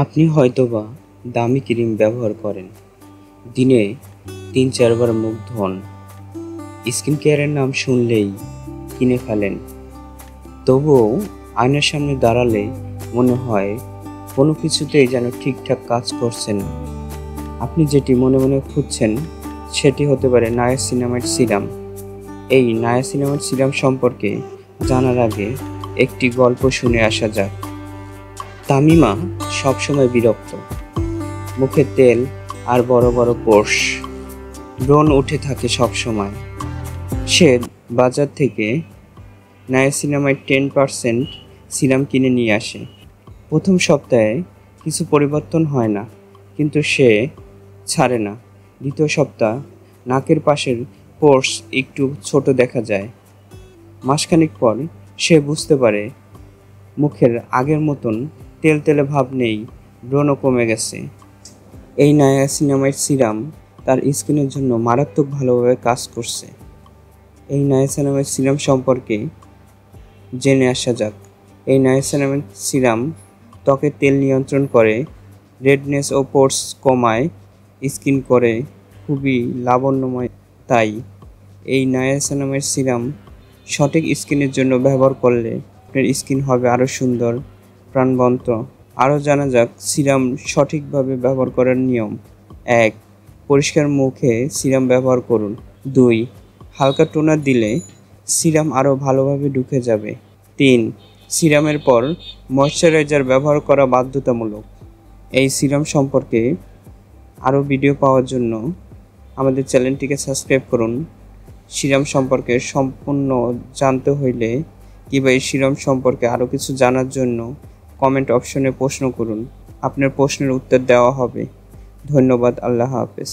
আপনি হয়তোবা দামি ক্রিম ব্যবহার করেন, দিনে ৩-৪ বার মুখ ধোন, স্কিন কেয়ারের নাম শুনলেই কিনে ফেলেন। তবুও আয়নার সামনে দাঁড়ালে মনে হয় কোনো কিছুতেই যেন ঠিকঠাক কাজ করছে না। আপনি যেটি মনে মনে খুঁজছেন সেটি হতে পারে নায়াসিনামাইড সিরাম। এই নায়াসিনামাইড সিরাম সম্পর্কে জানার আগে একটি গল্প শুনে আসা যাক। তামিমা সবসময় বিরক্ত, মুখে তেল আর বড় বড় পোর্স, ব্রণ উঠে থাকে সবসময়। সে বাজার থেকে নায়াসিনামাইড 10% সিরাম কিনে নিয়ে আসে। প্রথম সপ্তাহে কিছু পরিবর্তন হয় না, কিন্তু সে ছাড়ে না। দ্বিতীয় সপ্তাহ নাকের পাশের পোর্স একটু ছোট দেখা যায়। মাসখানেক পর সে বুঝতে পারে মুখের আগের মতন তেলতেলে ভাব নেই, ব্রণ কমে গেছে। এই নায়াসিনামাইড সিরাম তার স্কিনের জন্য মারাত্মক ভালোভাবে কাজ করছে। এই নায়াসিনামাইড সিরাম সম্পর্কে জেনে আসা যাক। এই নায়াসিনামাইড সিরাম ত্বকের তেল নিয়ন্ত্রণ করে, রেডনেস ও পোর্স কমায়, স্কিন করে খুবই লাবণ্যময়। তাই এই নায়াসিনামাইড সিরাম সঠিক স্কিনের জন্য ব্যবহার করলে আপনার স্কিন হবে আরও সুন্দর, প্রাণবন্ত। আরও জানা যাক সিরাম সঠিকভাবে ব্যবহার করার নিয়ম। ১. পরিষ্কার মুখে সিরাম ব্যবহার করুন। ২. হালকা টোনার দিলে সিরাম আরও ভালোভাবে ঢুকে যাবে। ৩. সিরামের পর ময়শ্চারাইজার ব্যবহার করা বাধ্যতামূলক। এই সিরাম সম্পর্কে আরও ভিডিও পাওয়ার জন্য আমাদের চ্যানেলটিকে সাবস্ক্রাইব করুন। সিরাম সম্পর্কে সম্পূর্ণ জানতে হইলে কিংবা এই সিরাম সম্পর্কে আরও কিছু জানার জন্য কমেন্ট অপশনে প্রশ্ন করুন। আপনার প্রশ্নের উত্তর দেওয়া হবে। ধন্যবাদ। আল্লাহ হাফেজ।